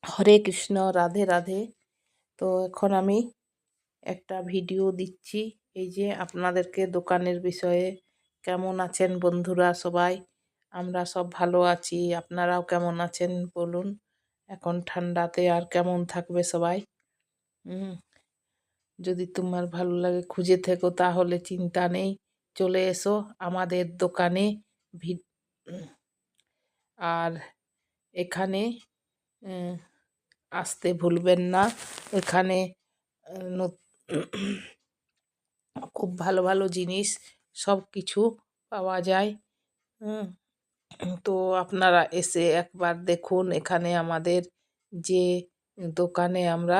হরে কৃষ্ণ, রাধে রাধে। তো এখন আমি একটা ভিডিও দিচ্ছি, এই যে আপনাদেরকে দোকানের বিষয়ে। কেমন আছেন বন্ধুরা সবাই? আমরা সব ভালো আছি, আপনারাও কেমন আছেন বলুন। এখন ঠান্ডাতে আর কেমন থাকবে সবাই। যদি তোমার ভালো লাগে খুঁজে থেকো তাহলে চিন্তা নেই, চলে এসো আমাদের দোকানে। আর এখানে আসতে ভুলবেন না। এখানে খুব ভালো ভালো জিনিস সব কিছু পাওয়া যায়। তো আপনারা এসে একবার দেখুন এখানে আমাদের যে দোকানে আমরা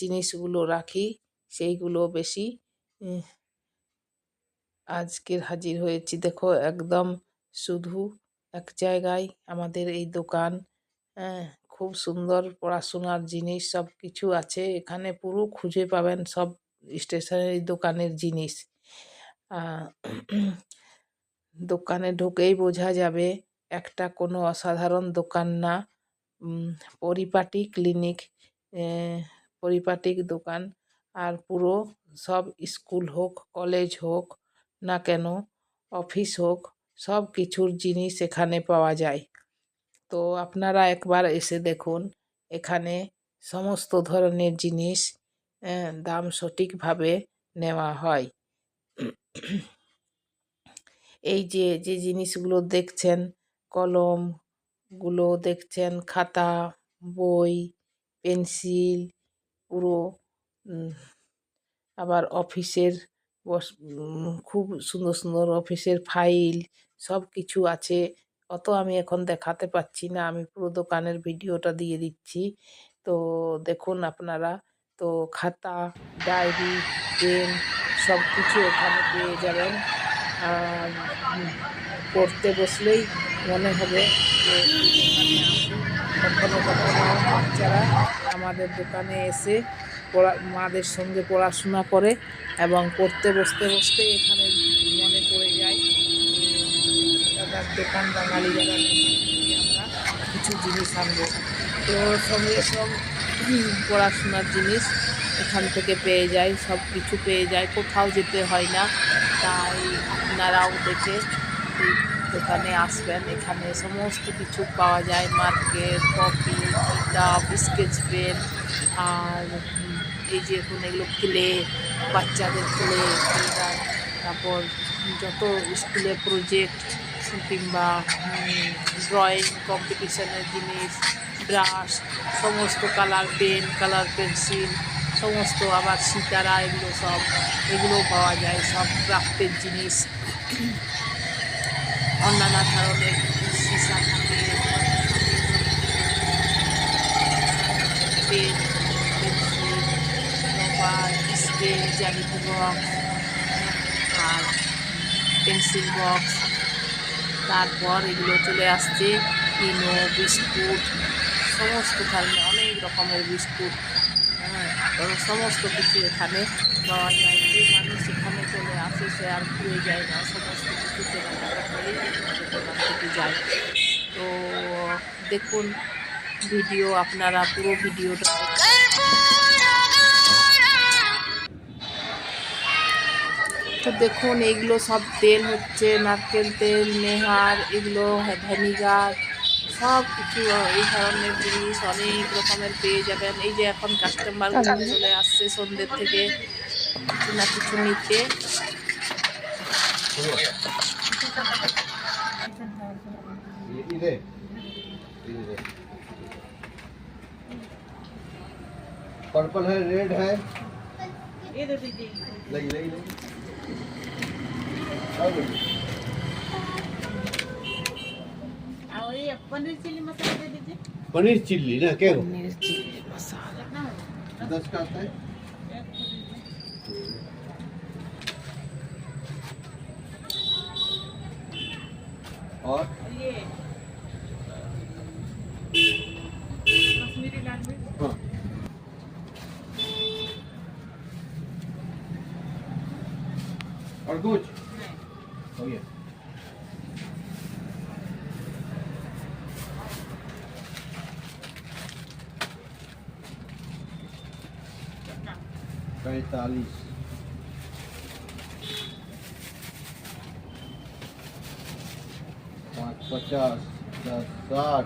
জিনিসগুলো রাখি সেইগুলো বেশি। আজকের হাজির হয়েছি, দেখো একদম শুধু এক জায়গায় আমাদের এই দোকান। খুব সুন্দর পড়াশোনার জিনিস সব কিছু আছে এখানে, পুরো খুঁজে পাবেন সব স্টেশনারি দোকানের জিনিস। দোকানে ঢুকেই বোঝা যাবে একটা কোনো অসাধারণ দোকান না। পরিপাটি ক্লিনিক, পরিপাটি দোকান। আর পুরো সব স্কুল হোক, কলেজ হোক না কেন, অফিস হোক, সব কিছুর জিনিস এখানে পাওয়া যায়। তো আপনারা একবার এসে দেখুন, এখানে সমস্ত ধরনের জিনিস দাম সঠিকভাবে নেওয়া হয়। এই যে যে জিনিসগুলো দেখছেন, কলমগুলো দেখছেন, খাতা, বই, পেন্সিল, পুরো আবার অফিসের খুব সুন্দর সুন্দর অফিসের ফাইল সব কিছু আছে। অত আমি এখন দেখাতে পাচ্ছি না, আমি পুরো দোকানের ভিডিওটা দিয়ে দিচ্ছি। তো দেখুন আপনারা। তো খাতা, ডায়েরি, পেন সব কিছু এখানে পেয়ে যাবেন। আর পড়তে বসলেই মনে হবে যে দোকানে আসি। কখনো কখনো বাচ্চারা আমাদের দোকানে এসে মাদের সঙ্গে পড়াশোনা করে এবং পড়তে বসতে বসতে এখানে মনে পড়ে যায় দাদার দোকান, বাঙালি দাদার দোকান থেকে আমরা কিছু জিনিস আনবো। তো সঙ্গে সব পড়াশোনার জিনিস এখান থেকে পেয়ে যায়, সব কিছু পেয়ে যায়, কোথাও যেতে হয় না। তাই আপনারাও দেখে এই দোকানে আসবেন, এখানে সমস্ত কিছু পাওয়া যায়। মার্কেট, কপি, কিতাব, স্কেচ পেন, আর এই যে এখন এগুলো ক্লে, বাচ্চাদের ক্লে, তারপর যত স্কুলের প্রজেক্ট কিংবা ড্রয়িং কম্পিটিশনের জিনিস, ব্রাশ, সমস্ত কালার পেন, কালার পেন্সিল সমস্ত, আবার সিতারা, এগুলো পাওয়া যায়। সব ক্রাফটের জিনিস, অন্যান্য ধরনের সীসা থাকে, পেন, পেন্সিল, রবার, স্কেল, জ্যামিতি বক্স আর পেন্সিল বক্স। তারপর এগুলো চলে আসছে ইনো, বিস্কুট, সমস্ত ধরনের অনেক রকমের বিস্কুট। সমস্ত কিছু এখানে পাওয়া যায়। যে মানুষ এখানে চলে আসে সে আর ঘুরে যায় না, সমস্ত কিছু কেনাকাটা করেই দোকান থেকে যায়। তো দেখুন ভিডিও, আপনারা পুরো ভিডিওটা তো দেখুন। এইগুলো সব তেল হচ্ছে নারকেল তেল, নেহার, এগুলো ভ্যানিগার, সব কিছু এই ধরনের জিনিস অনেক রকমের পেয়ে যাবেন। এই যে এখন কাস্টমার চলে আসছে সন্ধ্যের থেকে কিছু না কিছু নিতে। पर्पल है, रेड है, ये दो दीदी, लगी लगी लगी। और ये पनीर चिल्ली मसाला दे दीजिए। पनीर चिल्ली ना, क्या पनीर चिल्ली मसाला 10 का आता है। और ये कश्मीरी लाल मिर्च, हाँ, और कुछ हो गया। 45, 5 50, 10 60,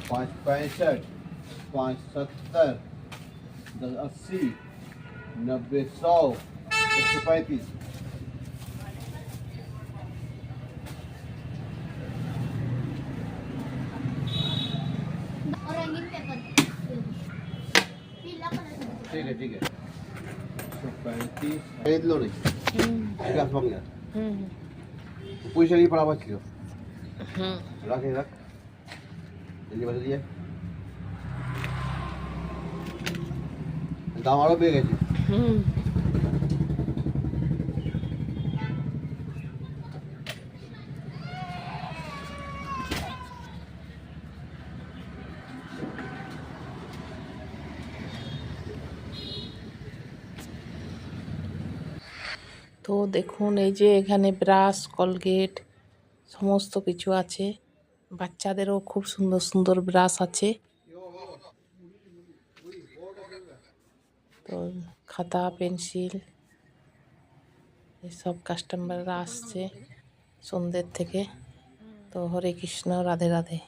5 65, 5 70, 10 80, 90 100, 135। और रंगीन पेपर पीला कलर ठीक है 135 खरीद लो नहीं ग्लास बन गया पैसा नहीं पड़ा बच लो रख जल्दी बता दिए दाम आरो बेगे তো দেখুন এই যে এখানে ব্রাশ কলগেট সমস্ত কিছু আছে, বাচ্চাদেরও খুব সুন্দর সুন্দর ব্রাশ আছে। তো খাতা পেন্সিল এসব কাস্টমাররা আসছে সন্ধ্যের থেকে। তো হরে কৃষ্ণ, রাধে রাধে।